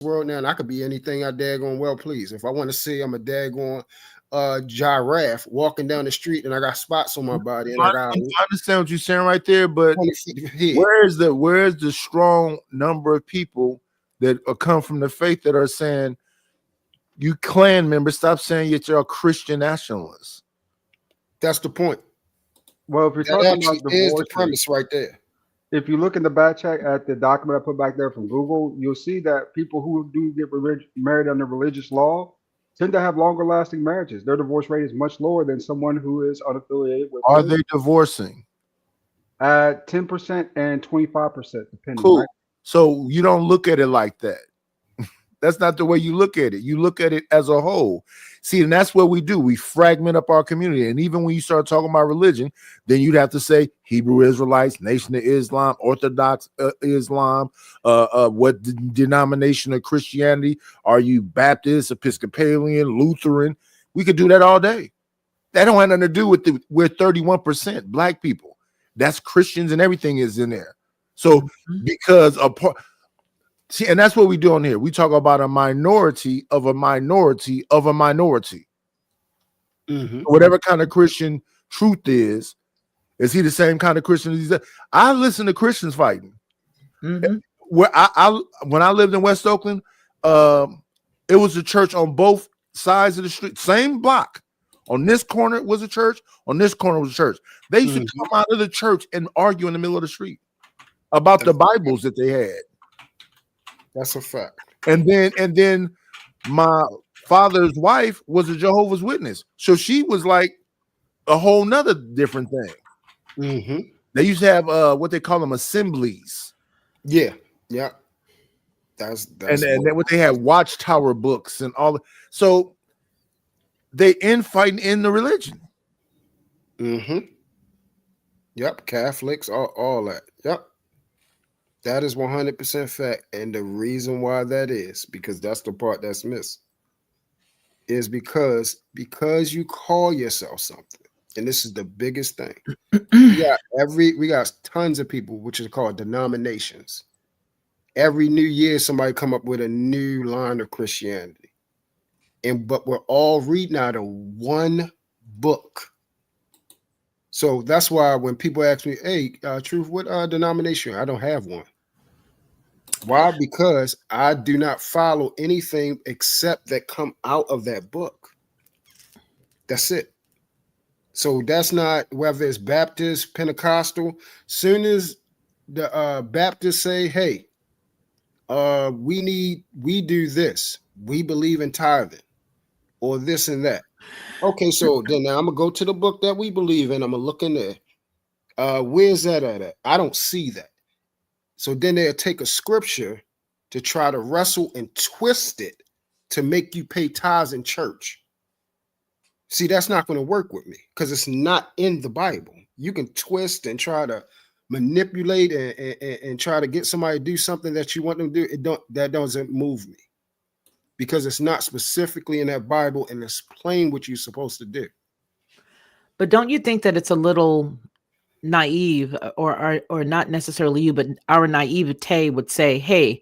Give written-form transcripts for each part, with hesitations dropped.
world now, and I could be anything I daggone well please. If I want to say I'm a daggone giraffe walking down the street and I got spots on my body and I got I understand what you're saying right there, but 20 feet head. where's the strong number of people that come from the faith that are saying, you Klan members, stop saying that you're a Christian nationalist? That's the point. Well, if you're That talking actually about is the divorce, premise right there. if you look in the back check at the document I put back there from Google, you'll see that people who do get married under religious law tend to have longer lasting marriages. Their divorce rate is much lower than someone who is unaffiliated with Are religion. they divorcing? At 10% and 25%, depending. Cool. Right? So you don't look at it like that. That's not the way you look at it. You look at it as a whole. See, and that's what we do. We fragment up our community. And even when you start talking about religion, then you'd have to say Hebrew Israelites, Nation of Islam, Orthodox Islam, what denomination of Christianity are you? Baptist, Episcopalian, Lutheran? We could do that all day. That don't have nothing to do with we're 31% black people. That's Christians and everything is in there. So because of see, and that's what we do on here. We talk about a minority of a minority of a minority. Whatever kind of Christian truth is he the same kind of Christian as he's? I listen to Christians fighting. Where when I lived in West Oakland, it was a church on both sides of the street, same block. On this corner was a church. On this corner was a church. They used to come out of the church and argue in the middle of the street about the Bibles that they had. That's a fact. And then my father's wife was a Jehovah's Witness. So she was like a whole nother different thing. They used to have what they call them assemblies. Yeah. That's and then what they had watchtower books and all. So they infighting in the religion. Yep. Catholics, all that. Yep. That is 100% fact. And the reason why that is, because that's the part that's missed, is because you call yourself something. And this is the biggest thing. we got tons of people, which is called denominations. Every new year, somebody come up with a new line of Christianity. But we're all reading out of one book. So that's why when people ask me, hey, Truth, what denomination? I don't have one. Why? Because I do not follow anything except that come out of that book. That's it. So that's not whether it's Baptist, Pentecostal. Soon as the Baptists say, hey, we do this. We believe in tithing or this and that. Okay, so then now I'm going to go to the book that we believe in. I'm going to look in there. Where's that at? I don't see that. So then they'll take a scripture to try to wrestle and twist it to make you pay tithes in church. See, that's not going to work with me because it's not in the Bible. You can twist and try to manipulate and try to get somebody to do something that you want them to do. That doesn't move me because it's not specifically in that Bible and it's plain what you're supposed to do. But don't you think that it's a little naive, or not necessarily you, but our naivete would say, hey,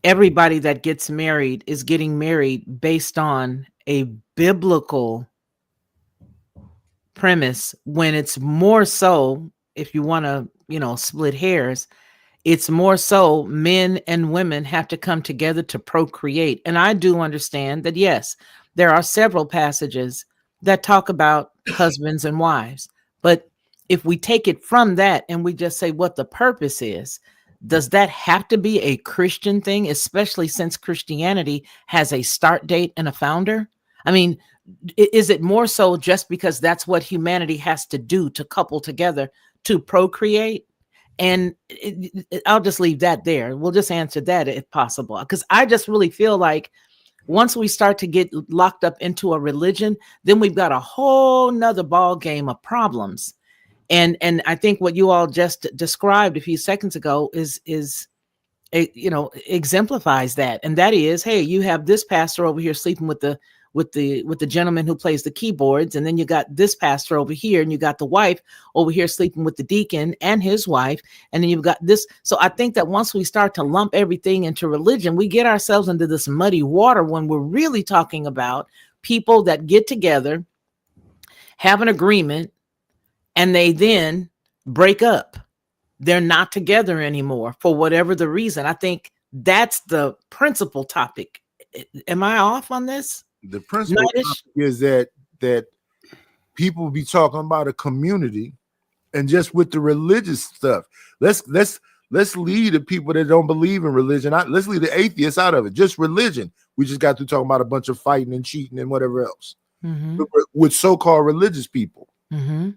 everybody that gets married is getting married based on a biblical premise, when it's more so, if you want to, split hairs, it's more so men and women have to come together to procreate. And I do understand that, yes, there are several passages that talk about husbands and wives. But if we take it from that and we just say what the purpose is, does that have to be a Christian thing, especially since Christianity has a start date and a founder? I mean, is it more so just because that's what humanity has to do to couple together to procreate? And I'll just leave that there. We'll just answer that if possible, because I just really feel like once we start to get locked up into a religion, then we've got a whole nother ball game of problems. And I think what you all just described a few seconds ago exemplifies that. And that is, hey, you have this pastor over here sleeping with with the gentleman who plays the keyboards, and then you got this pastor over here, and you got the wife over here sleeping with the deacon and his wife, and then you've got this. So I think that once we start to lump everything into religion, we get ourselves into this muddy water when we're really talking about people that get together, have an agreement, and they then break up. They're not together anymore for whatever the reason. I think that's the principal topic. Am I off on this? The principal Nightish? topic is that people be talking about a community, and just with the religious stuff, let's leave the people that don't believe in religion out. Let's leave the atheists out of it. Just religion. We just got to talking about a bunch of fighting and cheating and whatever else with so-called religious people, and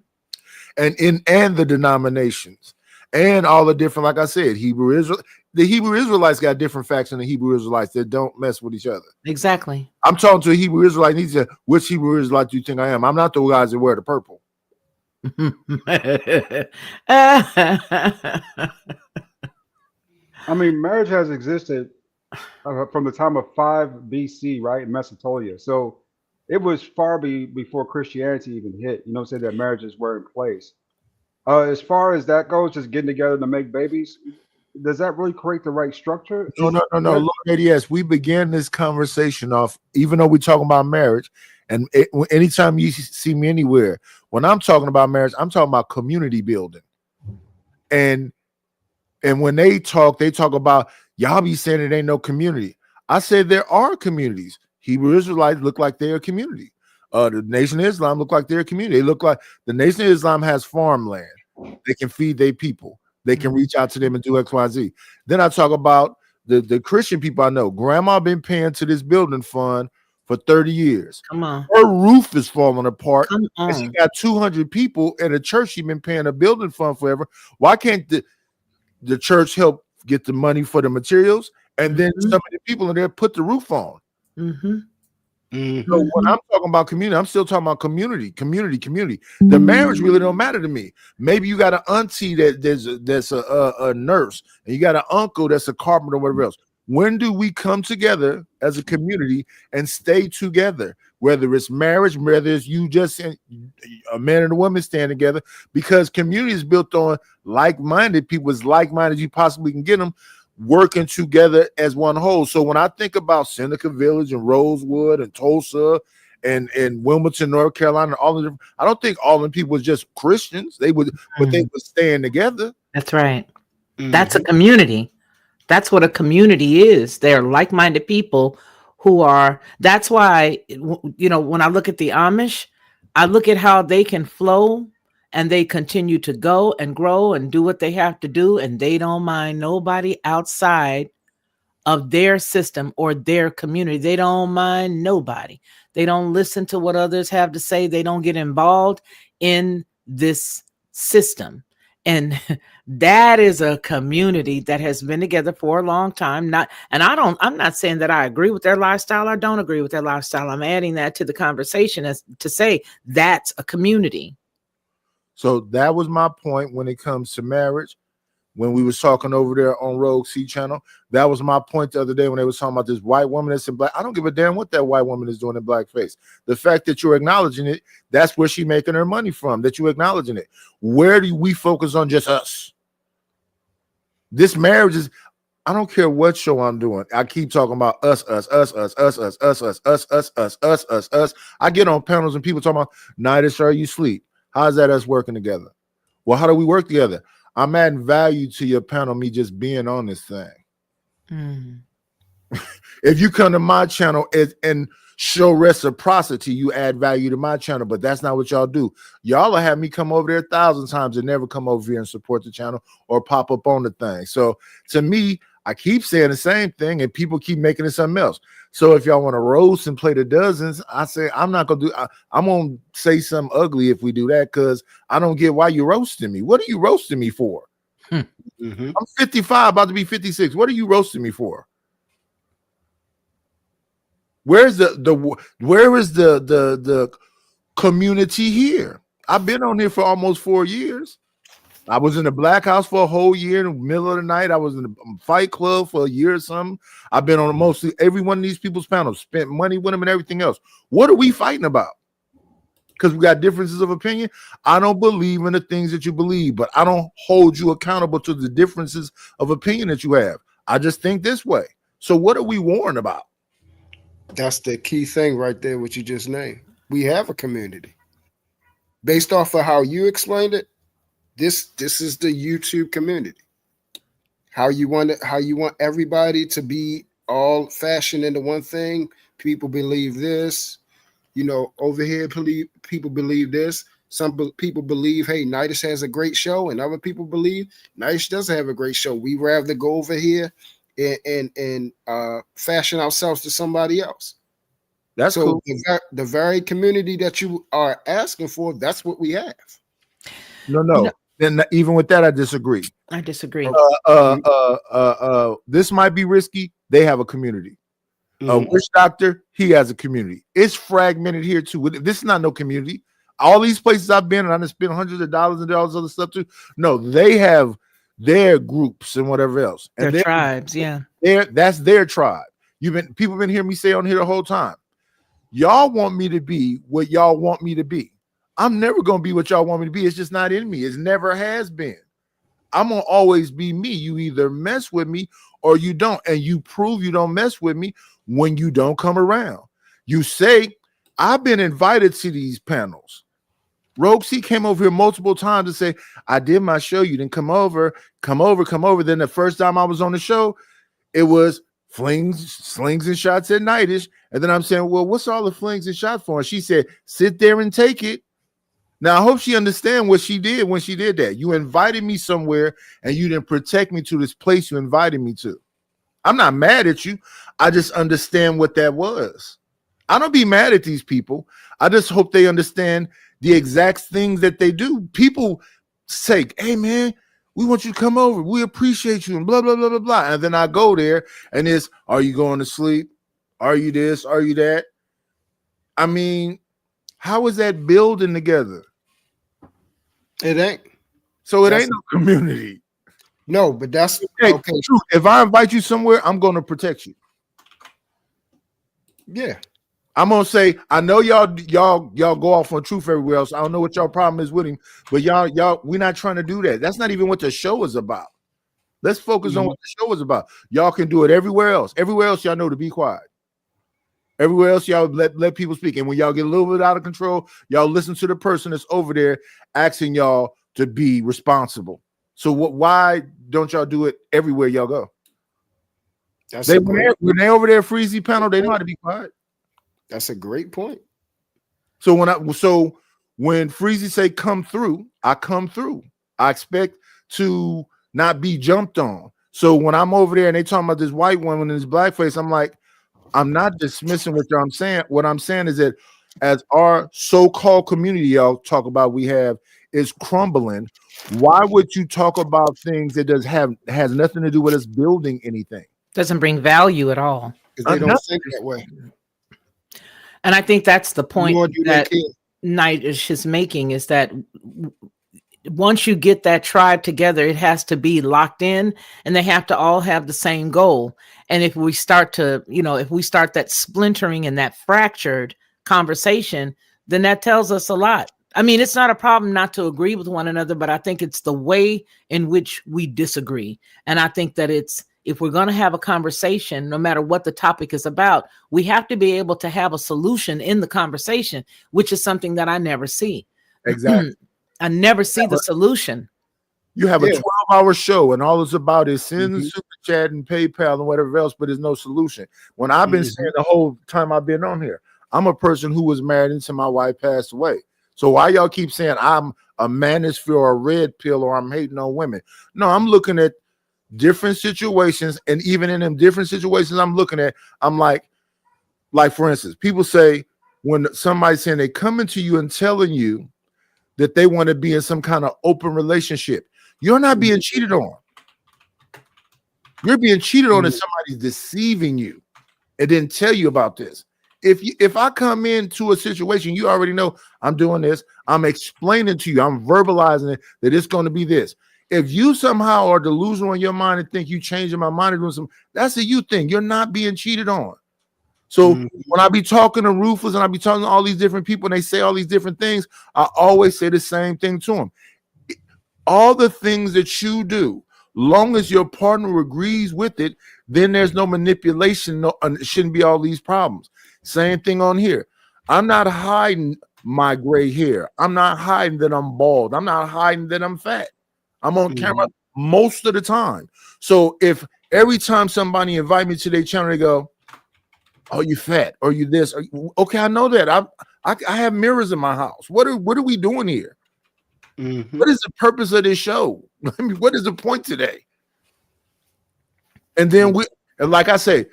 the denominations. And all the different, like I said, the Hebrew Israelites got different facts than the Hebrew Israelites that don't mess with each other. Exactly. I'm talking to a Hebrew Israelite, and he said, which Hebrew Israelite do you think I am? I'm not the guys that wear the purple. I mean, marriage has existed from the time of 5 BC, right, in Mesopotamia. So it was far before Christianity even hit. You know, say that marriages were in place. As far as that goes, just getting together to make babies, does that really create the right structure? No. Lord ADS, we began this conversation off, even though we're talking about marriage, and anytime you see me anywhere, when I'm talking about marriage, I'm talking about community building. And when they talk about, y'all be saying it ain't no community. I said there are communities. Hebrew Israelites look like they're a community. The Nation of Islam look like they're a community. They look like the Nation of Islam has farmland. They can feed their people. They can reach out to them and do X, Y, Z. Then I talk about the Christian people I know. Grandma been paying to this building fund for 30 years. Come on. Her roof is falling apart. Come on. And she got 200 people in a church. She's been paying a building fund forever. Why can't the church help get the money for the materials? And then some of the people in there put the roof on. So when I'm talking about community, I'm still talking about community. The marriage really don't matter to me. Maybe you got an auntie that's a nurse, and you got an uncle that's a carpenter or whatever else. When do we come together as a community and stay together? Whether it's marriage, whether it's you just a man and a woman stand together, because community is built on like-minded people, as like-minded you possibly can get them, working together as one whole. So when I think about Seneca Village and Rosewood and Tulsa and Wilmington, North Carolina, all of them, I don't think all of them people was just Christians. They would, but they were staying together. That's right. That's a community. That's what a community is. They're like-minded people who are. That's why, you know, when I look at the Amish, I look at how they can flow. And they continue to go and grow and do what they have to do. And they don't mind nobody outside of their system or their community. They don't mind nobody. They don't listen to what others have to say. They don't get involved in this system. And that is a community that has been together for a long time. I'm not saying that I agree with their lifestyle or don't agree with their lifestyle. I'm adding that to the conversation as to say that's a community. So that was my point when it comes to marriage. When we was talking over there on Rogue C channel, that was my point the other day when they was talking about this white woman that's in black. I don't give a damn what that white woman is doing in blackface. The fact that you're acknowledging it, that's where she's making her money from, that you're acknowledging it. Where do we focus on just us? This marriage is, I don't care what show I'm doing. I keep talking about us. I get on panels and people talking about, Nightish, are you sleep? How's that us working together? Well, how do we work together? I'm adding value to your panel, me just being on this thing. If you come to my channel and show reciprocity, you add value to my channel, but that's not what y'all do. Y'all will have me come over there 1,000 times and never come over here and support the channel or pop up on the thing. So to me, I keep saying the same thing and people keep making it something else. So if y'all want to roast and play the dozens, I say I'm not gonna do. I'm gonna say something ugly if we do that, because I don't get why you roasting me. What are you roasting me for? I'm 55, about to be 56. What are you roasting me for? Where is the community here? I've been on here for almost 4 years. I was in the Black House for a whole year in the middle of the night. I was in the Fight Club for a year or something. I've been on mostly every one of these people's panels, spent money with them and everything else. What are we fighting about? Because we got differences of opinion. I don't believe in the things that you believe, but I don't hold you accountable to the differences of opinion that you have. I just think this way. So what are we warring about? That's the key thing right there, what you just named. We have a community. Based off of how you explained it, this is the YouTube community. How you want everybody to be all fashioned into one thing. People believe this. Over here, people believe this. Some people believe, hey, Nidus has a great show, and other people believe Nidus doesn't have a great show. We rather go over here and fashion ourselves to somebody else. That's so cool. The very community that you are asking for, that's what we have. No. Then even with that, I disagree. I disagree. This might be risky. They have a community. Witch Doctor, he has a community. It's fragmented here too. This is not no community. All these places I've been, and I done spent hundreds of dollars and all this other stuff too. No, they have their groups and whatever else. And their tribes, yeah. That's their tribe. People been hearing me say on here the whole time. Y'all want me to be what y'all want me to be. I'm never gonna be what y'all want me to be. It's just not in me. It never has been. I'm gonna always be me. You either mess with me or you don't, and you prove you don't mess with me when you don't come around. You say, I've been invited to these panels. Rogue C came over here multiple times to say, I did my show. You didn't come over. Then the first time I was on the show, it was slings and shots at Nightish. And then I'm saying, well, what's all the flings and shots for? And she said, sit there and take it. Now, I hope she understands what she did when she did that. You invited me somewhere and you didn't protect me to this place you invited me to. I'm not mad at you. I just understand what that was. I don't be mad at these people. I just hope they understand the exact things that they do. People say, hey, man, we want you to come over. We appreciate you and blah, blah, blah, blah, blah. And then I go there and it's, are you going to sleep? Are you this? Are you that? I mean, how is that building together? It ain't. So it ain't no community. No, but that's okay. True. If I invite you somewhere, I'm going to protect you. Yeah. I'm gonna say, I know y'all go off on Truth everywhere else. I don't know what y'all problem is with him, but y'all, we're not trying to do that. That's not even what the show is about. Let's focus on what the show is about. Y'all can do it everywhere else. Everywhere else, y'all know to be quiet. Everywhere else, y'all let people speak. And when y'all get a little bit out of control, y'all listen to the person that's over there asking y'all to be responsible. So why don't y'all do it everywhere y'all go? When they over there Freezy panel, they know how to be quiet. That's a great point. So when Freezy say come through, I come through. I expect to not be jumped on. So when I'm over there and they talking about this white woman and this blackface, I'm like, I'm not dismissing what I'm saying. What I'm saying is that as our so-called community y'all talk about we have is crumbling, why would you talk about things that has nothing to do with us building anything? Doesn't bring value at all. Because they don't think that way. And I think that's the point that Nightish is making, is that once you get that tribe together, it has to be locked in and they have to all have the same goal. And if we start that splintering and that fractured conversation, then that tells us a lot. I mean, it's not a problem not to agree with one another, but I think it's the way in which we disagree. And I think that if we're going to have a conversation, no matter what the topic is about, we have to be able to have a solution in the conversation, which is something that I never see. Exactly. I never see the solution. You have a 12-hour show and all it's about is send super chat and PayPal and whatever else, but there's no solution. When I've been saying the whole time I've been on here, I'm a person who was married until my wife passed away. So why y'all keep saying I'm a manosphere or a red pill or I'm hating on women? No, I'm looking at different situations, and even in them different situations I'm looking at, I'm like for instance, people say when somebody's saying they coming to you and telling you that they want to be in some kind of open relationship, you're not being cheated on. You're being cheated on if somebody's deceiving you and didn't tell you about this. if I come into a situation, you already know I'm doing this. I'm explaining to you, I'm verbalizing it that it's going to be this. If you somehow are delusional in your mind and think you changing my mind and doing something, that's a you thing. You're not being cheated on. So when I be talking to Rufus and I be talking to all these different people and they say all these different things, I always say the same thing to them. All the things that you do, long as your partner agrees with it, then there's no manipulation. No, shouldn't be all these problems. Same thing on here. I'm not hiding my gray hair. I'm not hiding that I'm bald. I'm not hiding that I'm fat. I'm on camera most of the time. So if every time somebody invite me to their channel, they go, "Oh, you fat, or you this?" Okay, I know that. I have mirrors in my house. What are we doing here? What is the purpose of this show? I mean, what is the point today? And then like I say,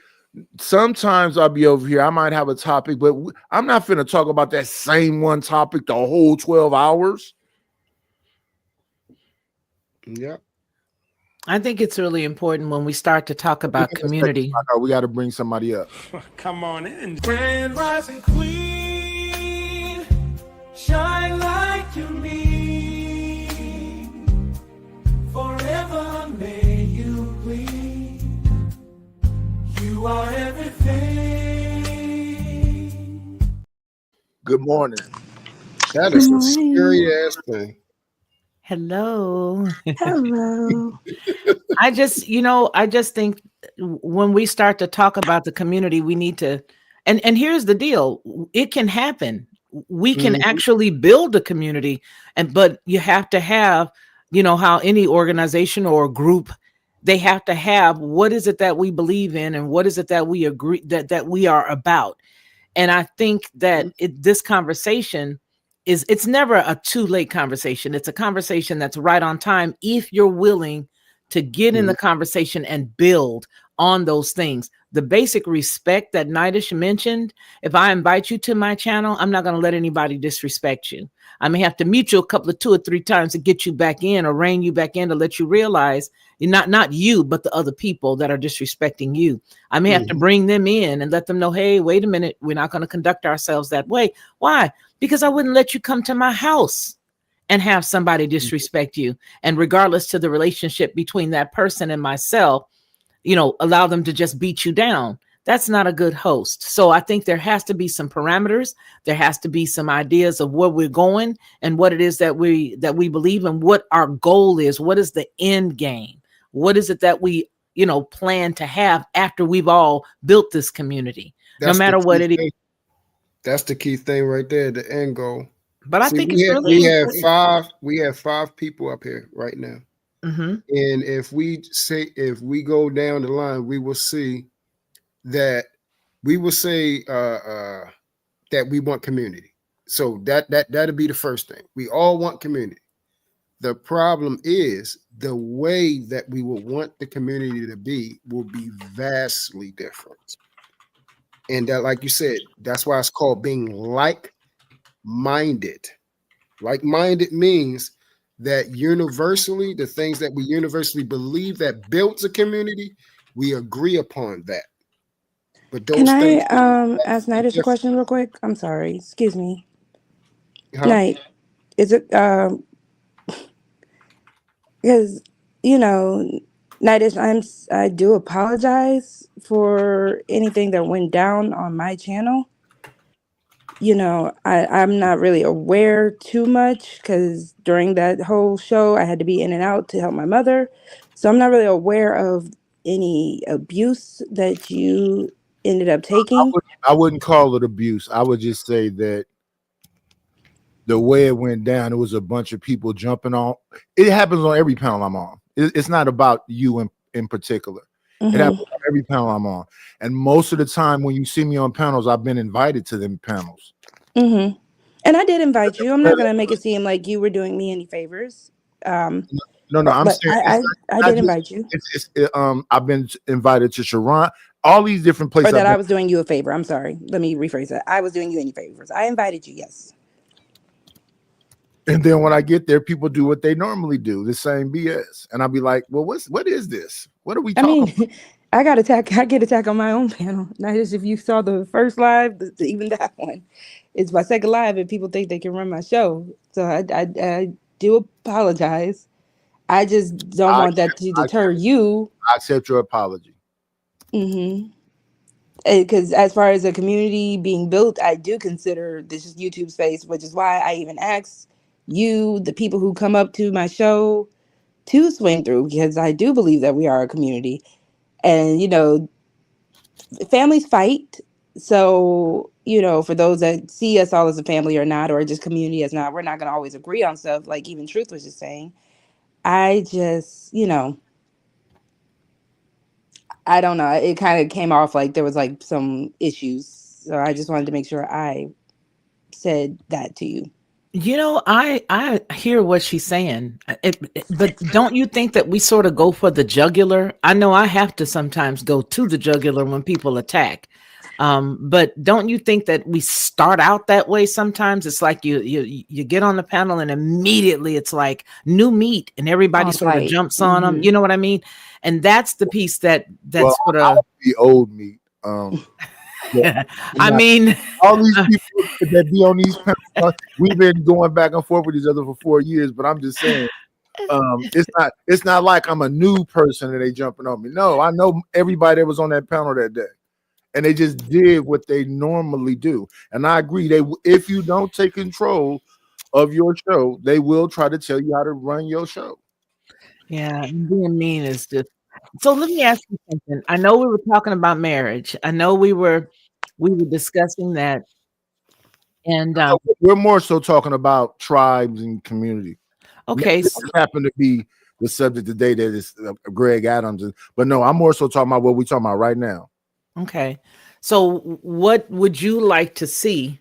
sometimes I'll be over here. I might have a topic, but I'm not finna talk about that same one topic the whole 12 hours. Yeah. I think it's really important when we start to talk about community. We got to bring somebody up. Come on in. Grand rising queen, shine like you mean. Forever may you gleam. You are everything. Good morning. That is a scary ass thing. Hello. Hello. I just think when we start to talk about the community, we need to, and here's the deal. It can happen. We can actually build a community, but you have to have, how any organization or group, they have to have, what is it that we believe in and what is it that we agree that we are about. And I think that this conversation it's never a too late conversation. It's a conversation that's right on time if you're willing to get in the conversation and build on those things. The basic respect that Nidish mentioned, if I invite you to my channel, I'm not going to let anybody disrespect you. I may have to meet you a couple of 2 or 3 times to get you back in or rein you back in to let you realize not you, but the other people that are disrespecting you. I may have to bring them in and let them know, hey, wait a minute, we're not going to conduct ourselves that way. Why? Because I wouldn't let you come to my house and have somebody disrespect you. And regardless to the relationship between that person and myself, allow them to just beat you down. That's not a good host. So I think there has to be some parameters. There has to be some ideas of where we're going and what it is that we believe and what our goal is. What is the end game? What is it that we, plan to have after we've all built this community? No matter what it is. That's the key thing right there, the end goal. But I think it's really we have 5 people up here right now. And if we go down the line, we will see that that we want community. So that'll be the first thing. We all want community. The problem is the way that we will want the community to be will be vastly different. And that, like you said, that's why it's called being like-minded. Like-minded means that universally, the things that we universally believe that builds a community, we agree upon that. But those Can I things ask Nidish a question real quick? I'm sorry. Excuse me. Huh? Night, is it because Nidish, I do apologize for anything that went down on my channel. I'm not really aware too much because during that whole show, I had to be in and out to help my mother. So I'm not really aware of any abuse that you ended up taking. I wouldn't call it abuse. I would just say that the way it went down, it was a bunch of people jumping on. It happens on every panel I'm on. It's not about you in particular. It happens on every panel I'm on. And most of the time when you see me on panels, I've been invited to them panels. And I did invite you. I'm not going to make it seem like you were doing me any favors. No, I'm saying I did invite you. I've been invited to Sharon, all these different places. Or that I was doing you a favor. I'm sorry. Let me rephrase that. I was doing you any favors. I invited you, yes. And then when I get there, people do what they normally do, the same BS. And I'll be like, well, what is this? What are we talking about? I got attack. I get attacked on my own panel. Not just if you saw the first live, even that one. It's my second live, and people think they can run my show. So I do apologize. I just don't I want that to I deter you. accept your apology. Mm-hmm. Because as far as a community being built, I do consider this is YouTube space, which is why I even ask you, the people who come up to my show, to swing through, because I do believe that we are a community. And, families fight. So, for those that see us all as a family or not, or just community as not, we're not going to always agree on stuff, like even Truth was just saying. I just, I don't know. It kind of came off like there was like some issues. So I just wanted to make sure I said that to you. I hear what she's saying, but don't you think that we sort of go for the jugular? I know I have to sometimes go to the jugular when people attack. But don't you think that we start out that way sometimes? It's like you get on the panel and immediately it's like new meat and everybody On sort of fight. jumps on them. Mhm. You know what I mean? And that's the piece that Well, sort I of, would be old meat. Yeah, I mean, all these people that be on these panels, we've been going back and forth with each other for 4 years, but I'm just saying, it's not like I'm a new person and they jumping on me. No, I know everybody that was on that panel that day, and they just did what they normally do. And I agree, if you don't take control of your show, they will try to tell you how to run your show. yeah, being mean is just. So let me ask you something. I know we were talking about marriage. I know we were discussing that, and We're more so talking about tribes and community. okay, This happened to be the subject today that is Greg Adams, but no, I'm more so talking about what we're talking about right now. okay. So what would you like to see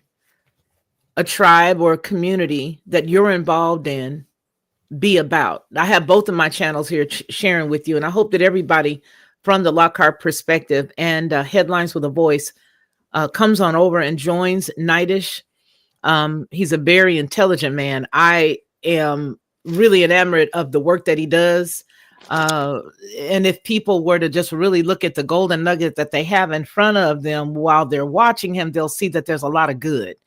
a tribe or a community that you're involved in be about? I have both of my channels here sharing with you, and I hope that everybody from the Lockhart perspective and Headlines with a Voice comes on over and joins Nightish. He's a very intelligent man. I am really enamored of the work that he does. And if people were to just really look at the golden nugget that they have in front of them while they're watching him, they'll see that there's a lot of good.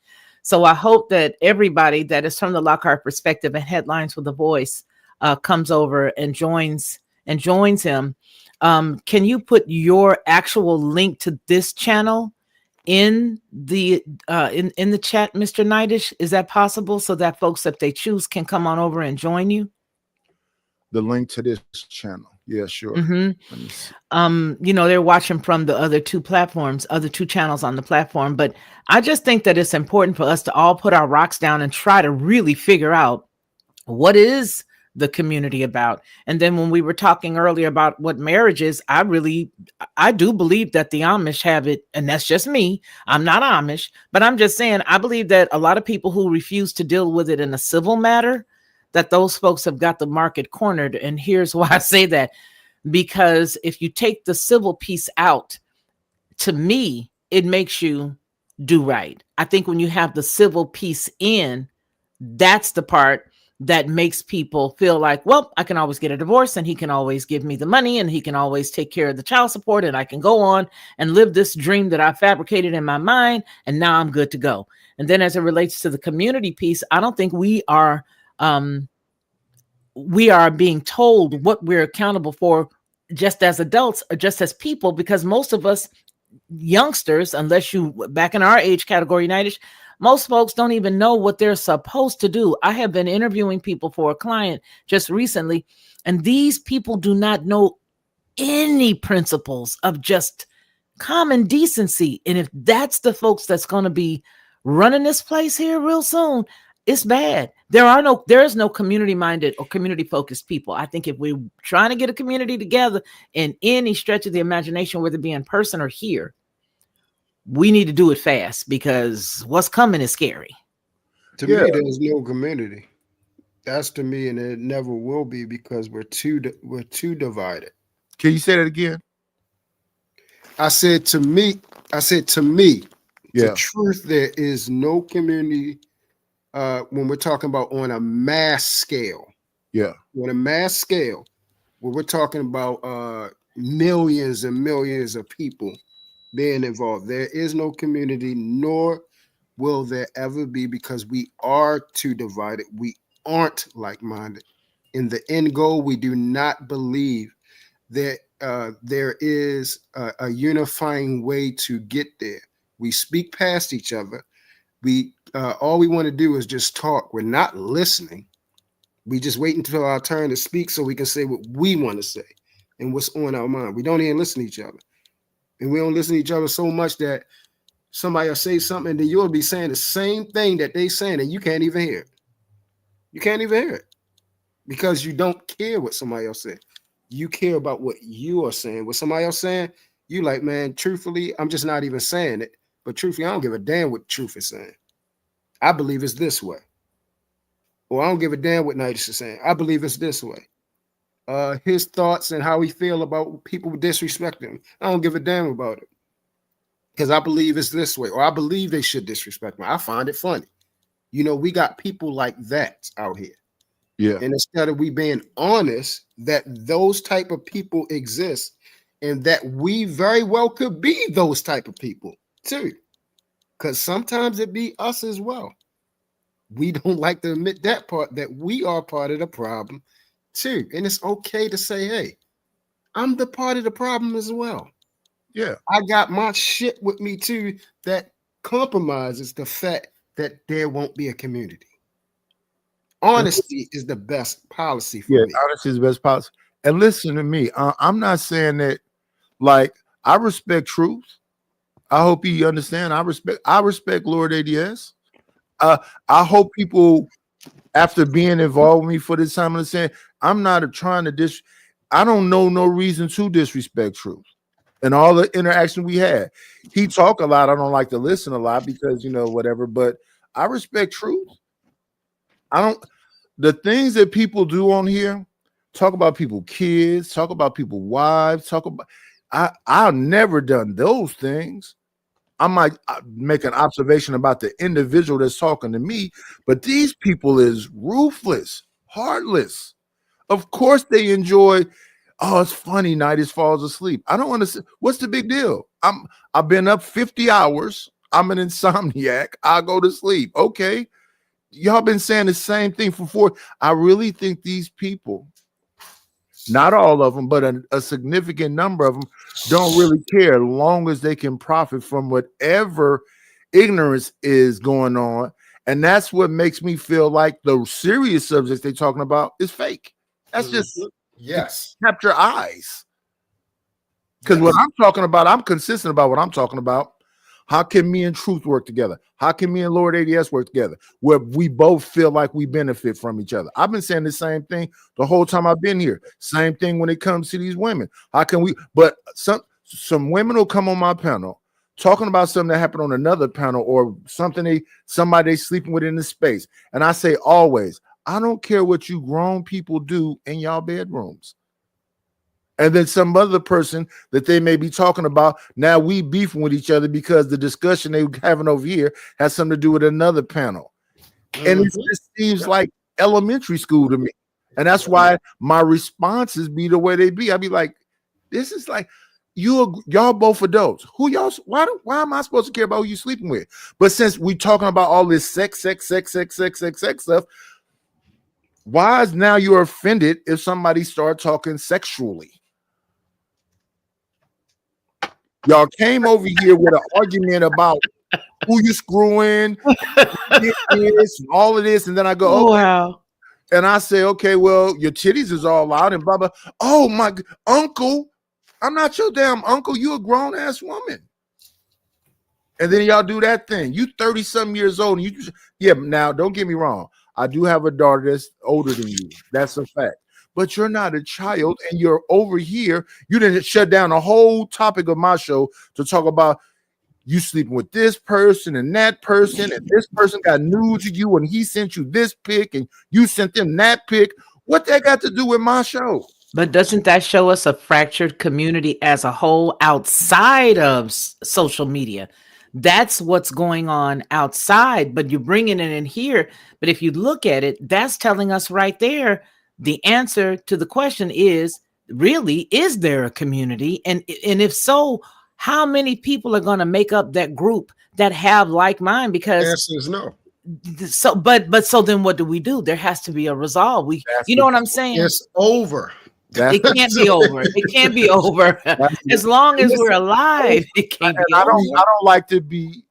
So I hope that everybody that is from the Lockhart perspective and Headlines with a Voice comes over and joins him. Can you put your actual link to this channel in the in the chat, Mr. Nightish? Is that possible, so that folks, if they choose, can come on over and join you? The link to this channel, yeah, sure. They're watching from the other two channels on the platform, but I just think that it's important for us to all put our rocks down and try to really figure out what is the community about. And then when we were talking earlier about what marriage is, I do believe that the Amish have it, and that's just me. I'm not Amish, but I'm just saying I believe that a lot of people who refuse to deal with it in a civil matter, that those folks have got the market cornered. And here's why I say that: because if you take the civil piece out, to me, it makes you do right. I think when you have the civil piece in, that's the part that makes people feel like, well, I can always get a divorce and he can always give me the money and he can always take care of the child support and I can go on and live this dream that I fabricated in my mind, and now I'm good to go. And then as it relates to the community piece, I don't think we are being told what we're accountable for just as adults or just as people, because most of us youngsters, unless you back in our age category, Nightish, most folks don't even know what they're supposed to do. I have been interviewing people for a client just recently, and these people do not know any principles of just common decency. And if that's the folks that's going to be running this place here real soon, it's bad. There is no community minded or community focused people. I think if we're trying to get a community together in any stretch of the imagination, whether it be in person or here, we need to do it fast, because what's coming is scary. To me, there's no community. That's to me, and it never will be, because we're too divided. Can you say that again? I said to me, the truth, there is no community when we're talking about on a mass scale. Yeah. On a mass scale, when we're talking about millions and millions of people being involved. There is no community, nor will there ever be, because we are too divided. We aren't like-minded. In the end goal, we do not believe that there is a unifying way to get there. We speak past each other. We all we want to do is just talk. We're not listening. We just wait until our turn to speak so we can say what we want to say and what's on our mind. We don't even listen to each other. And we don't listen to each other so much that somebody will say something and then you'll be saying the same thing that they're saying and you can't even hear it. You can't even hear it because you don't care what somebody else said. You care about what you are saying. What somebody else saying, you like, man, truthfully, I'm just not even saying it. But truthfully, I don't give a damn what truth is saying. I believe it's this way. Or I don't give a damn what Nidus is saying. I believe it's this way. His thoughts and how he feel about people disrespecting him. I don't give a damn about it. Because I believe it's this way. Or I believe they should disrespect me. I find it funny. You know, we got people like that out here. Yeah. And instead of we being honest that those type of people exist and that we very well could be those type of people too. Because sometimes it be us as well. We don't like to admit that part, that we are part of the problem too. And it's okay to say, hey, I'm the part of the problem as well. Yeah. I got my shit with me too that compromises the fact that there won't be a community. Honesty is the best policy for me. Honesty is the best policy. And listen to me. I'm not saying that, like, I respect truth. I hope you understand. I respect Lord ADS. I hope people, after being involved with me for this time, understand I'm not trying to I don't know no reason to disrespect truth. And all the interaction we had, he talk a lot. I don't like to listen a lot because, you know, whatever, but I respect truth. The things that people do on here, talk about people, kids, talk about people, wives, I've never done those things. I might make an observation about the individual that's talking to me, but these people is ruthless, heartless. Of course they enjoy, oh, it's funny, Nidus falls asleep. I don't understand. What's the big deal? I've been up 50 hours. I'm an insomniac. I go to sleep. Okay. Y'all been saying the same thing for 4. I really think these people, not all of them, but a significant number of them don't really care as long as they can profit from whatever ignorance is going on. And that's what makes me feel like the serious subjects they're talking about is fake. That's just capture eyes. Because what I'm talking about, I'm consistent about what I'm talking about. How can me and Truth work together? How can me and Lord ADS work together? Where we both feel like we benefit from each other. I've been saying the same thing the whole time I've been here. Same thing when it comes to these women. How can we? But some women will come on my panel talking about something that happened on another panel or somebody they sleeping with in the space. And I say always, I don't care what you grown people do in y'all bedrooms. And then some other person that they may be talking about, now we beefing with each other because the discussion they were having over here has something to do with another panel. And it just seems like elementary school to me. And that's why my responses be the way they be. I be like, this is like, y'all both adults. Who y'all? Why am I supposed to care about who you sleeping with? But since we talking about all this sex stuff, why is now you're offended if somebody start talking sexually? Y'all came over here with an argument about who you screwing, this, and all of this, and then I go, Oh, okay. wow. And I say, okay, well, your titties is all out and blah blah. Oh my uncle, I'm not your damn uncle. You a grown ass woman. And then y'all do that thing. You 30-something years old, and now don't get me wrong. I do have a daughter that's older than you. That's a fact. But you're not a child, and you're over here. You didn't shut down the whole topic of my show to talk about you sleeping with this person and that person, and this person got news of you, and he sent you this pic, and you sent them that pic. What that got to do with my show? But doesn't that show us a fractured community as a whole outside of social media? That's what's going on outside, but you're bringing it in here. But if you look at it, that's telling us right there, the answer to the question is really, is there a community? And if so, how many people are going to make up that group that have like mind? Because Answer is no. but so then what do? There has to be a resolve. You know what I'm saying? It's over. That's It can't be over. It can't be over. As long as we're alive, it can't be I over. don't like to be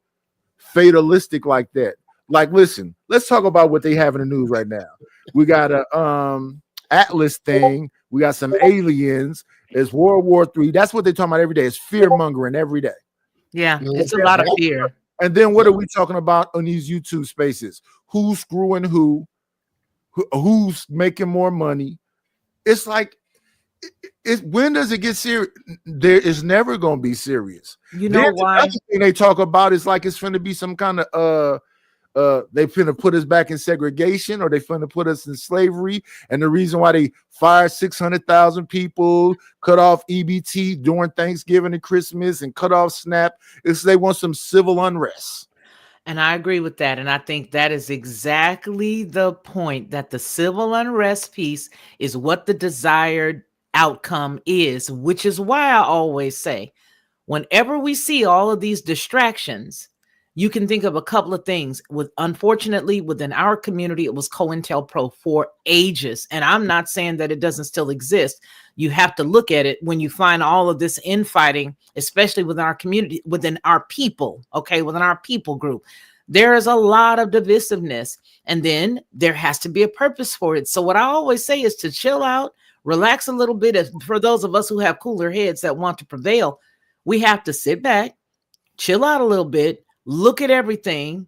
fatalistic like that. Like, listen, let's talk about what they have in the news right now. We got a Atlas thing. We got some aliens. It's World War III. That's what they're talking about every day. It's fear mongering every day. Yeah, it's a lot of fear. And then what are we talking about on these YouTube spaces? Who's screwing who's making more money? It's like, when does it get serious? There is never going to be serious. You know Then why? another thing they talk about is like it's going to be some kind of they finna put us back in segregation, or they finna put us in slavery. And the reason why they fired 600,000 people, cut off EBT during Thanksgiving and Christmas, and cut off SNAP is they want some civil unrest. And I agree with that. And I think that is exactly the point, that the civil unrest piece is what the desired outcome is, which is why I always say, whenever we see all of these distractions, you can think of a couple of things. Unfortunately, within our community, it was COINTELPRO for ages. And I'm not saying that it doesn't still exist. You have to look at it when you find all of this infighting, especially within our community, within our people, okay, within our people group. There is a lot of divisiveness, and then there has to be a purpose for it. So what I always say is to chill out, relax a little bit. For those of us who have cooler heads that want to prevail, we have to sit back, chill out a little bit, look at everything,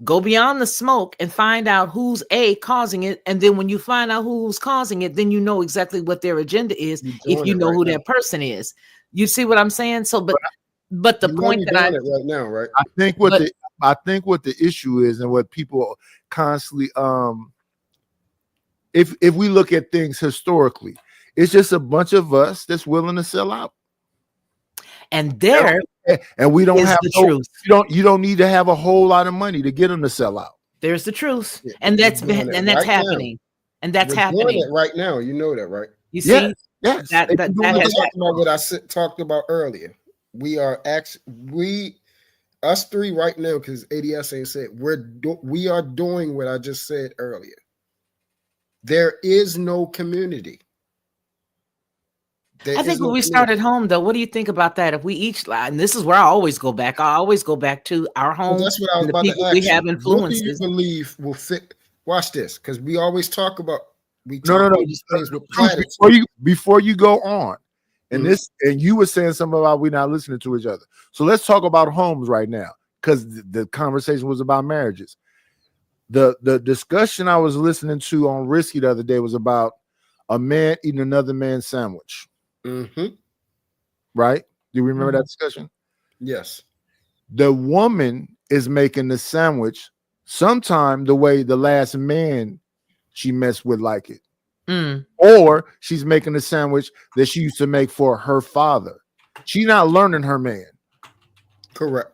go beyond the smoke, and find out who's causing it. And then when you find out who's causing it, then you know exactly what their agenda is, if you know who that person is. You see what I'm saying? So, but the point that right now, right? I think what the issue is, and what people constantly if we look at things historically, it's just a bunch of us that's willing to sell out. And there and we don't is have the truth. You don't need to have a whole lot of money to get them to sell out. There's the truth, and that's happening, and that's We're happening doing it right now. You know that, right? You see, yes. that has Talking about what I talked about earlier. We are us three right now, because ADS ain't said, we are doing what I just said earlier. There is no community. I think when we start at home, though, what do you think about that? If we each, and this is where I always go back. I always go back to our home. Well, that's what I was about to ask. We have influences. What do you believe will fit? Watch this, because we always talk about these things with before you go on, and and you were saying something about we not listening to each other. So let's talk about homes right now, because the conversation was about marriages. The discussion I was listening to on Risky the other day was about a man eating another man's sandwich. Mm-hmm. Right? Do you remember that discussion? Yes. The woman is making the sandwich sometime the way the last man she messed with like it. Or she's making a sandwich that she used to make for her father. She's not learning her man. Correct.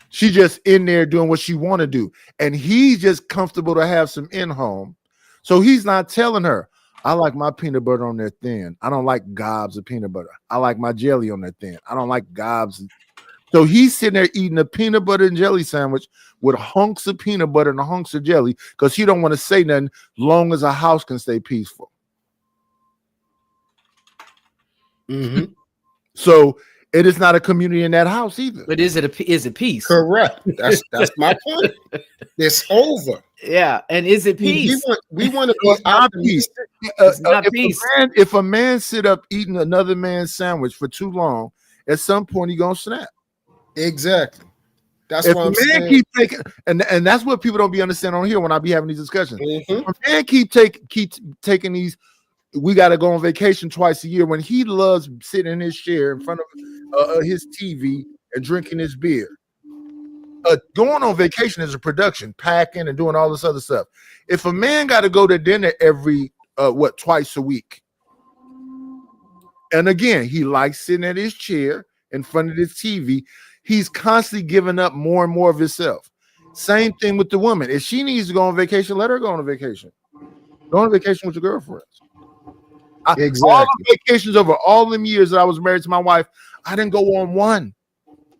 She just in there doing what she want to do. And he's just comfortable to have some in-home. So he's not telling her, I like my peanut butter on there thin. I don't like gobs of peanut butter. I like my jelly on there thin. I don't like gobs. So he's sitting there eating a peanut butter and jelly sandwich with hunks of peanut butter and hunks of jelly, because he don't want to say nothing long as a house can stay peaceful. Mm-hmm. So it is not a community in that house either. But is it peace? Correct. That's my point. It's over. Yeah, and is it peace? We want to be optimistic. If a man sit up eating another man's sandwich for too long, at some point he gonna snap. Exactly. That's if what I'm saying. saying. Keep taking, and that's what people don't be understanding on here when I be having these discussions. Mm-hmm. If a man keep taking these, we got to go on vacation twice a year, when he loves sitting in his chair in front of his TV and drinking his beer. Going on vacation is a production, packing and doing all this other stuff. If a man got to go to dinner every twice a week, and again he likes sitting at his chair in front of his TV, he's constantly giving up more and more of himself. Same thing with the woman. If she needs to go on vacation, let her go on a vacation. Go on vacation with your girlfriends. All Exactly. the vacations over all them years that I was married to my wife, I didn't go on one.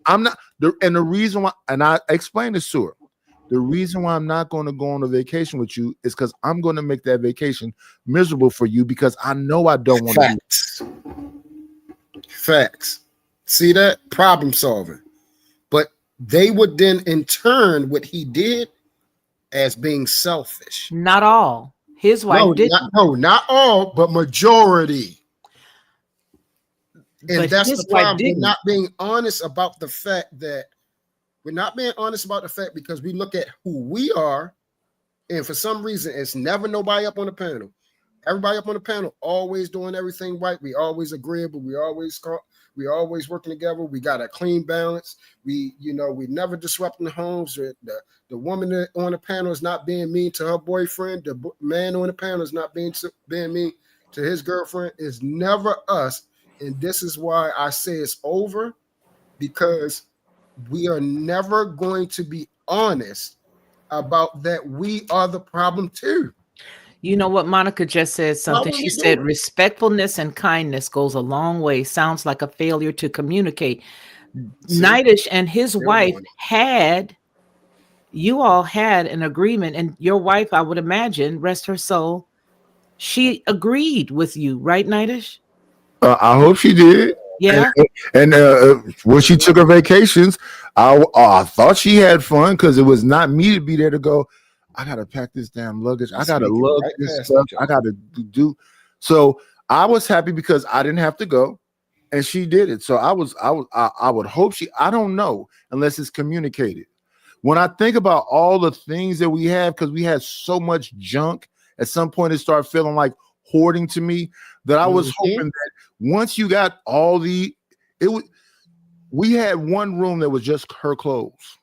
I'm not and the reason why, and I explained this to her. The reason why I'm not going to go on a vacation with you is because I'm going to make that vacation miserable for you because I know I don't want to do it. Facts. See that? Problem solving. But they would then in turn what he did as being selfish. Not all. His wife didn't. Not all, but majority. And But that's his the wife problem. We're didn't. not being honest about the fact that because we look at who we are, and for some reason, it's never nobody up on the panel. Everybody up on the panel always doing everything right. We always agreeable. We always working together. We got a clean balance. We never disrupting the homes. The woman on the panel is not being mean to her boyfriend. The man on the panel is not being mean to his girlfriend. It's never us. And this is why I say it's over, because we are never going to be honest about that. We are the problem too. You know what? Monica just said something. She said respectfulness and kindness goes a long way. Sounds like a failure to communicate. Nitish and his wife you all had an agreement, and your wife, I would imagine, rest her soul, she agreed with you, right, Nitish? I hope she did. Yeah. And when she took her vacations, I thought she had fun because it was not me to be there to go, I got to pack this damn luggage. I got to lug this stuff. I got to do. So I was happy because I didn't have to go, and she did it. So I would hope I don't know unless it's communicated. When I think about all the things that we have, because we had so much junk, at some point it started feeling like hoarding to me, that I was hoping that once you got all we had one room that was just her clothes.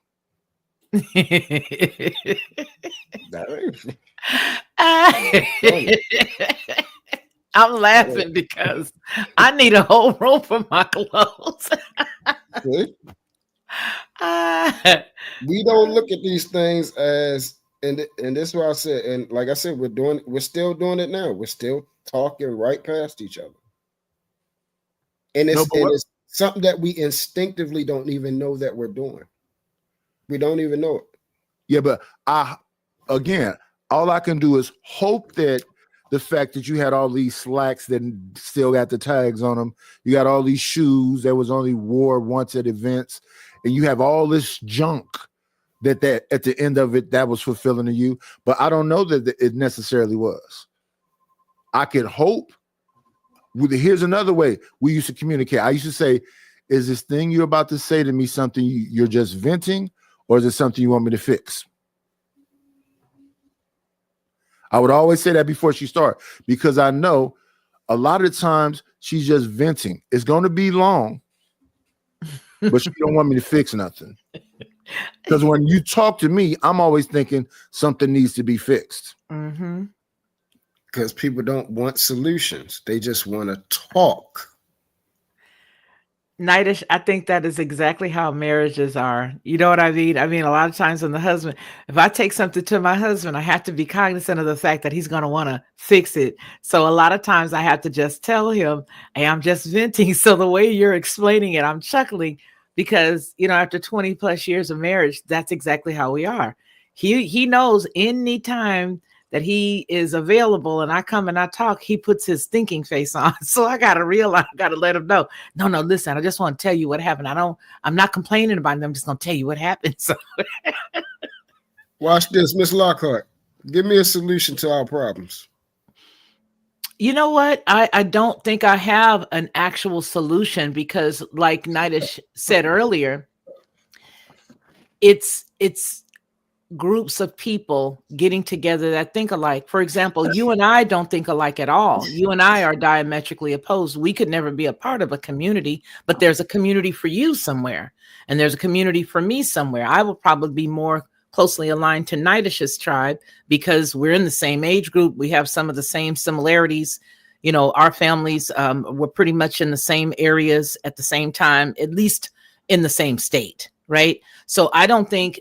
I'm laughing because I need a whole room for my clothes. We don't look at these things as, and this is what I said, and like I said, we're still doing it now. We're still talking right past each other, and it's something that we instinctively don't even know that we're doing. We don't even know it. Yeah, but again, all I can do is hope that the fact that you had all these slacks that still got the tags on them, you got all these shoes that was only wore once at events, and you have all this junk that at the end of it, that was fulfilling to you. But I don't know that it necessarily was. I could hope. Here's another way we used to communicate. I used to say, is this thing you're about to say to me something you're just venting, or is it something you want me to fix? I would always say that before she started, because I know a lot of times she's just venting. It's going to be long, but she don't want me to fix nothing. Because when you talk to me, I'm always thinking something needs to be fixed. Mm-hmm. Because people don't want solutions. They just want to talk. Nitish, I think that is exactly how marriages are. You know what I mean? I mean, a lot of times when the husband, if I take something to my husband, I have to be cognizant of the fact that he's going to want to fix it. So a lot of times I have to just tell him, hey, I'm just venting. So the way you're explaining it, I'm chuckling because, after 20 plus years of marriage, that's exactly how we are. He knows anytime that he is available and I come and I talk, he puts his thinking face on. So I got to realize, I got to let him know. No, listen, I just want to tell you what happened. I'm not complaining about it. I'm just going to tell you what happened. So watch this, Miss Lockhart. Give me a solution to our problems. You know what? I don't think I have an actual solution because like Nitish said earlier, it's groups of people getting together that think alike. For example, you and I don't think alike at all. You and I are diametrically opposed. We could never be a part of a community, but there's a community for you somewhere, and there's a community for me somewhere. I will probably be more closely aligned to Nitish's tribe because we're in the same age group. We have some of the same similarities. Our families were pretty much in the same areas at the same time, at least in the same state. right? So I don't think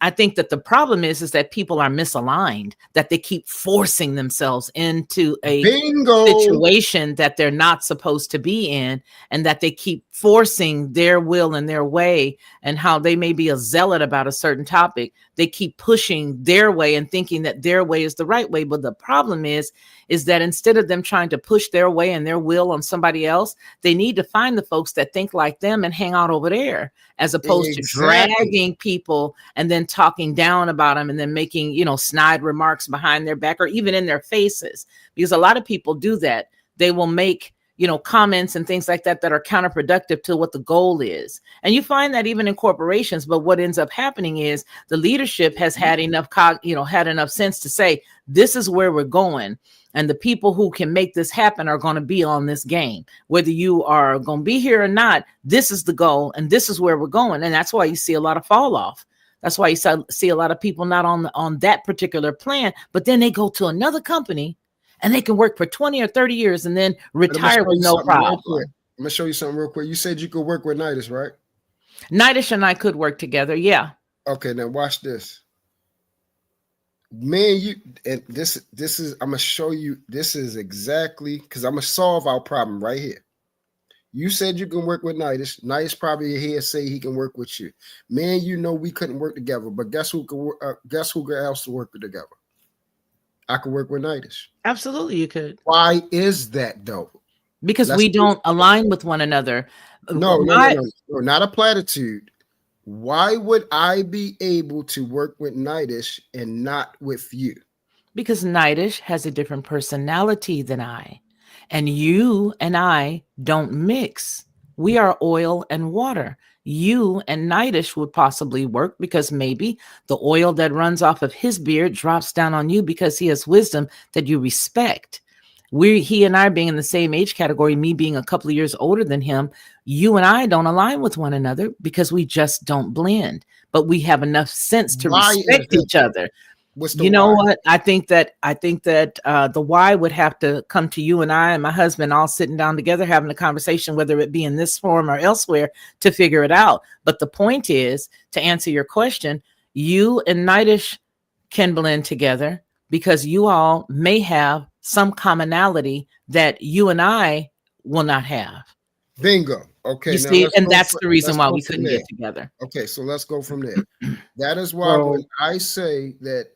I think that the problem is that people are misaligned, that they keep forcing themselves into a Bingo. situation that they're not supposed to be in, and that they keep forcing their will and their way, and how they may be a zealot about a certain topic. They keep pushing their way and thinking that their way is the right way. But the problem is that instead of them trying to push their way and their will on somebody else, they need to find the folks that think like them and hang out over there, as opposed to dragging people and then talking down about them and then making, snide remarks behind their back or even in their faces. Because a lot of people do that. They will make, comments and things like that are counterproductive to what the goal is. And you find that even in corporations. But what ends up happening is the leadership has had enough, had enough sense to say, this is where we're going. And the people who can make this happen are going to be on this game. Whether you are going to be here or not, this is the goal and this is where we're going. And that's why you see a lot of fall off. That's why you see a lot of people not on that particular plan, but then they go to another company and they can work for 20 or 30 years and then retire with no problem. I'm going to show you something real quick. You said you could work with Nidus, right? Nidus and I could work together. Yeah. Okay, now watch this. Man, this is, I'm going to show you, this is exactly, because I'm going to solve our problem right here. You said you can work with Nidus. Nidus probably here say he can work with you. Man, we couldn't work together, but guess who else to work together? I could work with Nidus. Absolutely, you could. Why is that though? Because we don't align with one another. No, not a platitude. Why would I be able to work with Nidus and not with you? Because Nidus has a different personality than I. And you and I don't mix. We are oil and water. You and Nidus would possibly work because maybe the oil that runs off of his beard drops down on you because he has wisdom that you respect. He and I being in the same age category, me being a couple of years older than him, you and I don't align with one another because we just don't blend. But we have enough sense to respect each other. You know what? I think that the why would have to come to you and I and my husband all sitting down together, having a conversation, whether it be in this forum or elsewhere, to figure it out. But the point is, to answer your question, you and Nidus can blend together because you all may have some commonality that you and I will not have. Bingo. Okay. You see, and that's the reason why we couldn't get together. Okay, so let's go from there. That is why when I say that,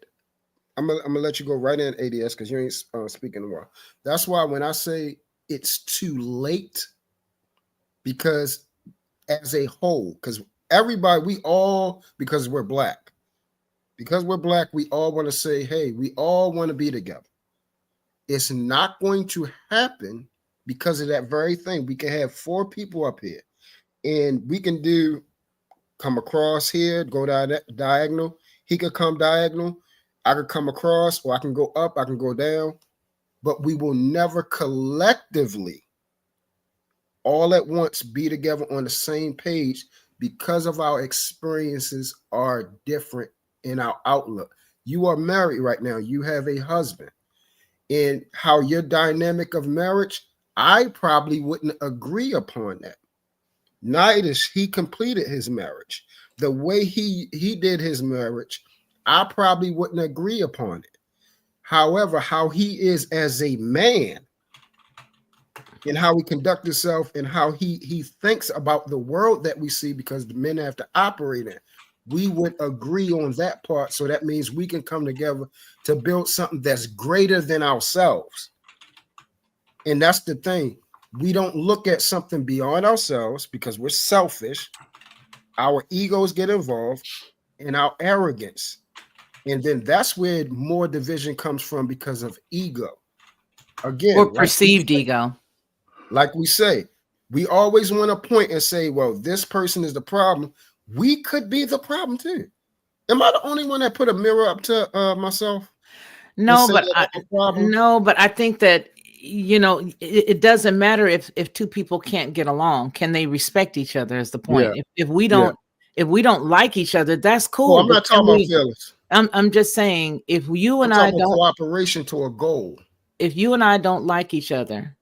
I'm gonna let you go right in, ADS, because you ain't speaking a while. That's why when I say it's too late, because as a whole, because everybody, because we're black, we all want to say, hey, we all want to be together. It's not going to happen because of that very thing. We can have 4 people up here, and we can come across here, go diagonal. He could come diagonal. I could come across, or I can go up, I can go down, but we will never collectively all at once be together on the same page because of our experiences are different in our outlook. You are married right now. You have a husband, and how your dynamic of marriage, I probably wouldn't agree upon that. Nidus, he completed his marriage. The way he did his marriage, I probably wouldn't agree upon it. However, how he is as a man and how he conducts himself and how he thinks about the world that we see, because the men have to operate in, we would agree on that part. So that means we can come together to build something that's greater than ourselves. And that's the thing. We don't look at something beyond ourselves because we're selfish. Our egos get involved and our arrogance. And then that's where more division comes from, because of ego. Again, or perceived ego. Like we say, we always want to point and say, well, this person is the problem. We could be the problem too. Am I the only one that put a mirror up to myself? No, but I think that, it doesn't matter if 2 people can't get along. Can they respect each other is the point. Yeah. If we don't like each other, that's cool. Well, I'm not talking about feelings. I'm just saying, if you and I don't cooperation to a goal. If you and I don't like each other,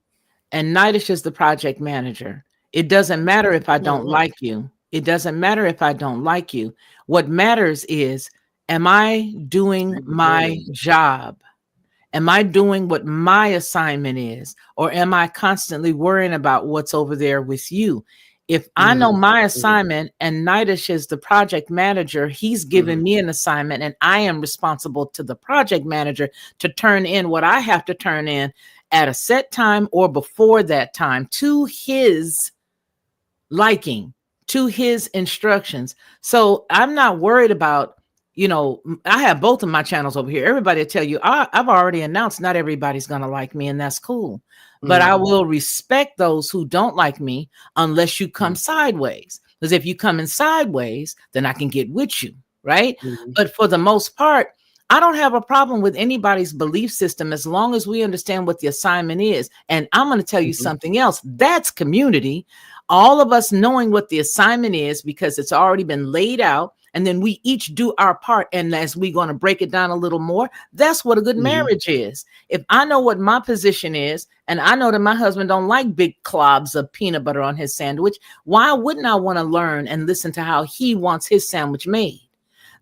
and Nidus is the project manager, it doesn't matter if I don't like you. It doesn't matter if I don't like you. What matters is, am I doing my job? Am I doing what my assignment is? Or am I constantly worrying about what's over there with you? If I know my assignment and Nitish is the project manager, he's given me an assignment and I am responsible to the project manager to turn in what I have to turn in at a set time or before that time to his liking, to his instructions. So I'm not worried about, I have both of my channels over here. Everybody will tell you, I've already announced not everybody's going to like me, and that's cool. But I will respect those who don't like me unless you come sideways. Because if you come in sideways, then I can get with you, right? But for the most part, I don't have a problem with anybody's belief system as long as we understand what the assignment is. And I'm going to tell you something else. That's community. All of us knowing what the assignment is because it's already been laid out. And then we each do our part. And as we're going to break it down a little more, that's what a good marriage is. If I know what my position is, and I know that my husband don't like big clobs of peanut butter on his sandwich, why wouldn't I want to learn and listen to how he wants his sandwich made?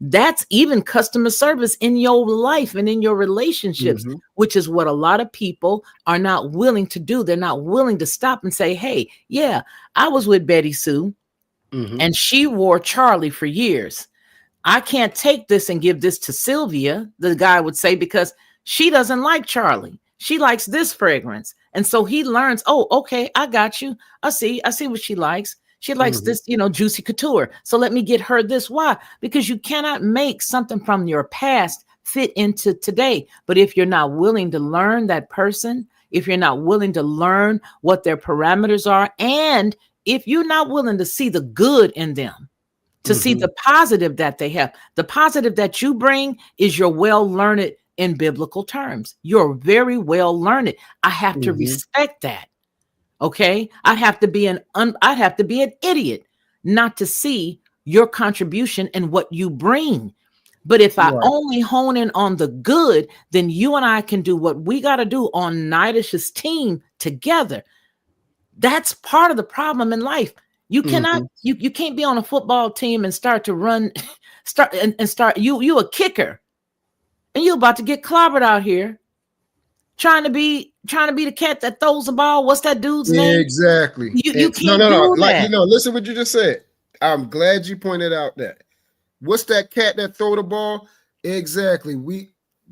That's even customer service in your life and in your relationships, which is what a lot of people are not willing to do. They're not willing to stop and say, hey, yeah, I was with Betty Sue. And she wore Charlie for years. I can't take this and give this to Sylvia, the guy would say, because she doesn't like Charlie. She likes this fragrance. And so he learns, oh, okay, I got you. I see what she likes. She likes this, Juicy Couture. So let me get her this. Why? Because you cannot make something from your past fit into today. But if you're not willing to learn that person, if you're not willing to learn what their parameters are, and if you're not willing to see the good in them, to see the positive that they have, the positive that you bring is you're well learned in biblical terms. You're very well learned. I have to respect that. Okay. I'd have to be an idiot not to see your contribution and what you bring. But if I only hone in on the good, then you and I can do what we got to do on Nitish's team together. That's part of the problem in life. You cannot, you can't be on a football team and start to run, you a kicker and you about to get clobbered out here trying to be the cat that throws the ball. What's that dude's name? Exactly. You can't do that. Listen what you just said. I'm glad you pointed out that. What's that cat that throw the ball? Exactly.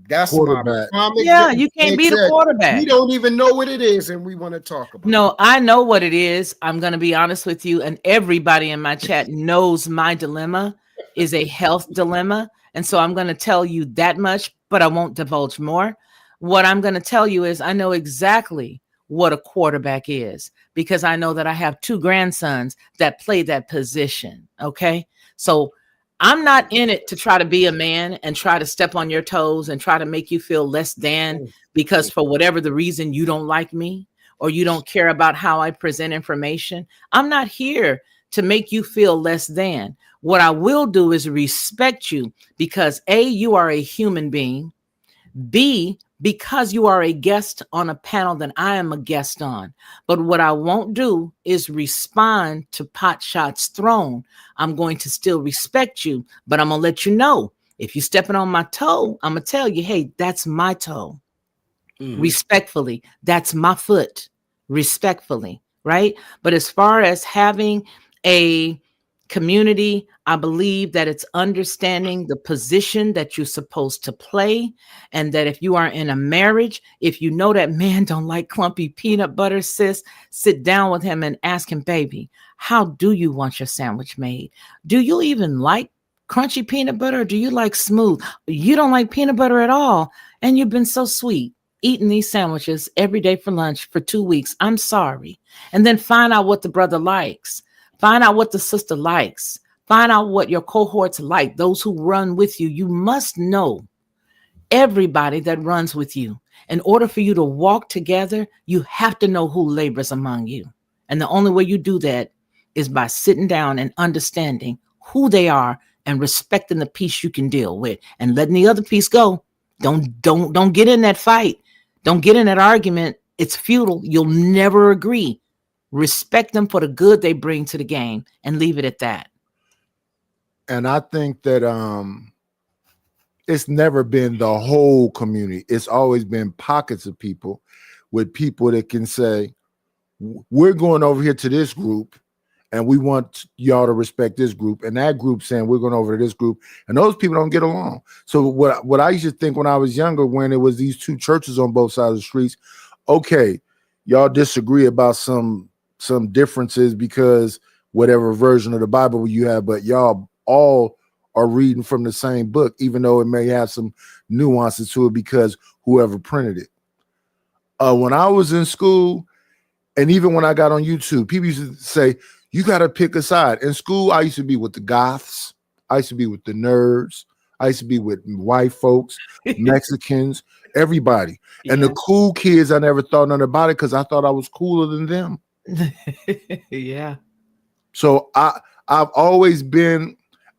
That's quarterback. You can't be the quarterback. We don't even know what it is, and we want to talk about it. No, I know what it is. I'm going to be honest with you, and everybody in my chat knows my dilemma is a health dilemma, and so I'm going to tell you that much, but I won't divulge more. What I'm going to tell you is I know exactly what a quarterback is because I know that I have 2 grandsons that play that position, okay? So I'm not in it to try to be a man and try to step on your toes and try to make you feel less than because for whatever the reason you don't like me or you don't care about how I present information. I'm not here to make you feel less than. What I will do is respect you because A, you are a human being. B, because you are a guest on a panel that I am a guest on. But what I won't do is respond to pot shots thrown. I'm going to still respect you, but I'm going to let you know, if you're stepping on my toe, I'm going to tell you, hey, that's my toe. Respectfully, that's my foot. Respectfully, right? But as far as having a community, I believe that it's understanding the position that you're supposed to play, and that if you are in a marriage, if you know that man don't like clumpy peanut butter, sis, sit down with him and ask him, baby, how do you want your sandwich made? Do you even like crunchy peanut butter, or do you like smooth? You don't like peanut butter at all, and you've been so sweet eating these sandwiches every day for lunch for 2 weeks. I'm sorry. And then find out what the brother likes. Find out what the sister likes. Find out what your cohorts like, those who run with you. You must know everybody that runs with you. In order for you to walk together, you have to know who labors among you. And the only way you do that is by sitting down and understanding who they are and respecting the piece you can deal with and letting the other piece go. Don't get in that fight. Don't get in that argument. It's futile. You'll never agree. respect them for the good they bring to the game, and leave it at that. And I think that it's never been the whole community. It's always been pockets of people with people that can say, we're going over here to this group and we want y'all to respect this group. And that group saying we're going over to this group. And those people don't get along. So what I used to think when I was younger, when it was these two churches on both sides of the streets, okay, y'all disagree about some differences because whatever version of the Bible you have, but y'all all are reading from the same book, even though it may have some nuances to it because whoever printed it. When I was in school, and even when I got on YouTube, people used to say, you got to pick a side. In school, I used to be with the goths. I used to be with the nerds. I used to be with white folks, Mexicans, everybody. Yeah. And the cool kids, I never thought nothing about it because I thought I was cooler than them. Yeah. So I've always been,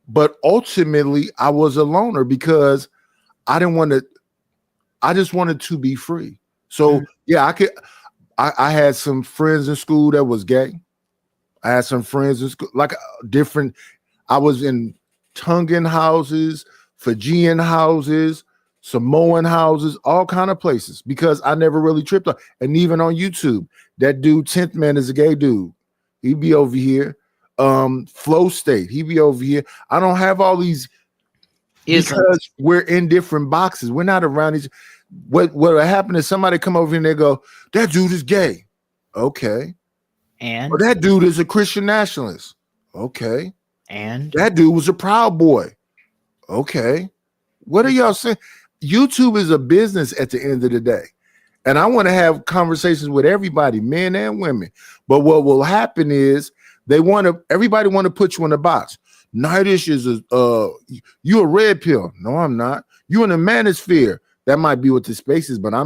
but ultimately I was a loner because I just wanted to be free. So yeah, I had some friends in school that was gay. I had some friends in school, like different, I was in Tongan houses, Fijian houses, Samoan houses, all kind of places because I never really tripped on. And even on YouTube, that dude, 10th Man, is a gay dude. He'd be over here. Flow State, he'd be over here. I don't have all these because we're in different boxes. We're not around these. What happened is somebody come over here and they go, that dude is gay. Okay. And or that dude is a Christian nationalist. Okay. And that dude was a Proud Boy. Okay. What are y'all saying? YouTube is a business at the end of the day. And I want to have conversations with everybody, men and women. But what will happen is everybody want to put you in a box. Nightish is you a red pill. No, I'm not. You in the manosphere. That might be what the space is, but I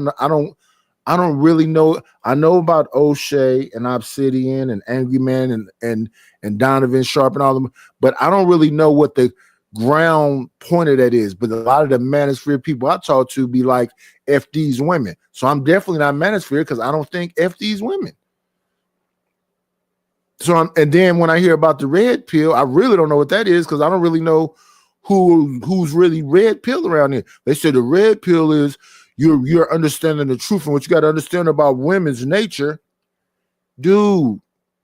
don't really know. I know about O'Shea and Obsidian and Angry Man and Donovan Sharp and all of them, but I don't really know what the ground point of that is. But a lot of the manosphere people I talk to be like, F these women. So I'm definitely not manosphere because I don't think F these women. So and then when I hear about the red pill, I really don't know what that is because I don't really know who's really red pill around here. They say the red pill is you're understanding the truth and what you got to understand about women's nature. Dude,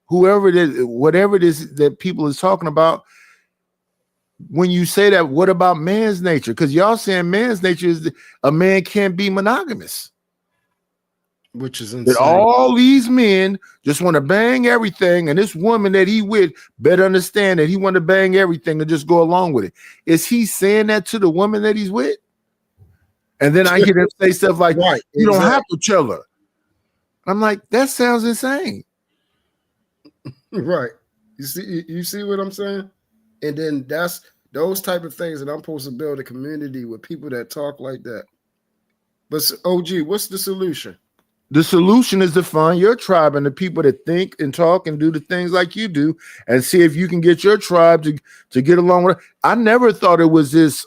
whoever it is, whatever it is that people is talking about, when you say that, what about man's nature? Because y'all saying man's nature is a man can't be monogamous. Which is insane. That all these men just want to bang everything, and this woman that he with better understand that he want to bang everything and just go along with it. Is he saying that to the woman that he's with? And then I hear them say stuff like, right, you don't have to tell her. I'm like, that sounds insane. Right. You see what I'm saying? And then that's those type of things that I'm supposed to build a community with people that talk like that. But OG, what's the solution? The solution is to find your tribe and the people that think and talk and do the things like you do and see if you can get your tribe to get along with it. I never thought it was this.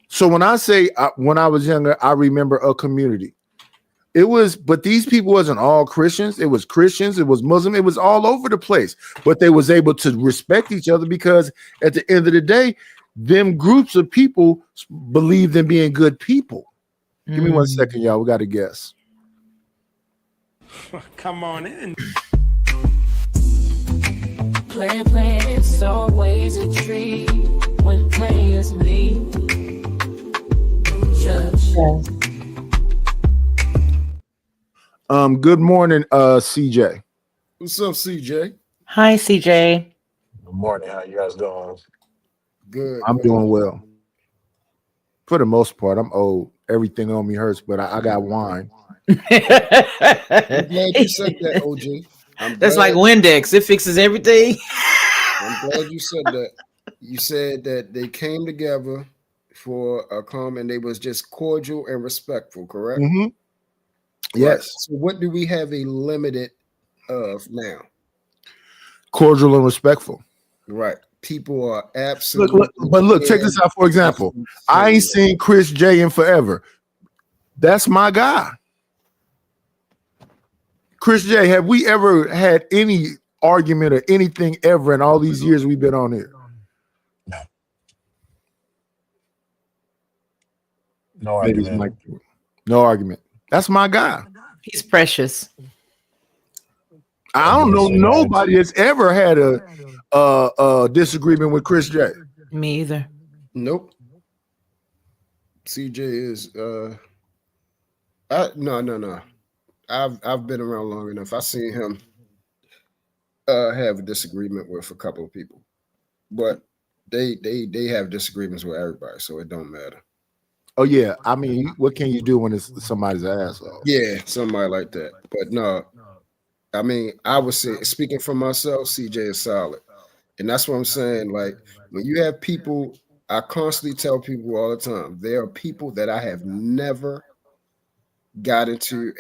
So when I say when I was younger, I remember a community. It was, but these people wasn't all Christians. It was Christians. It was Muslim. It was all over the place. But they was able to respect each other because at the end of the day, them groups of people believed in being good people. Give me 1 second, y'all. We got to guess. Come on in. Plan, it's always a treat when players meet. Good morning, CJ. What's up, CJ? Hi, CJ. Good morning. How you guys doing? Good. I'm doing well. For the most part, I'm old. Everything on me hurts, but I got wine. I'm glad you said that, OG. That's like Windex. It fixes everything. I'm glad you said that. You said that they came together for a comment. They was just cordial and respectful, correct? Mm-hmm. Right. Yes. So what do we have a limited of now? Cordial and respectful. Right. People are absolutely. Look, check this out. For example, I ain't seen Chris J in forever. That's my guy. Chris J, have we ever had any argument or anything ever in all these years we've been on here? No. No Maybe it's argument. Mike. No argument. That's my guy. He's precious. I don't know Same nobody that's ever had a disagreement with Chris J. Me either. Nope. CJ is no. I've been around long enough. I seen him have a disagreement with a couple of people, but they have disagreements with everybody, so it don't matter. Oh yeah, I mean, what can you do when it's somebody's asshole? Yeah, somebody like that. But no, I mean, I would say, speaking for myself, CJ is solid, and that's what I'm saying. Like when you have people, I constantly tell people all the time, there are people that I have never got into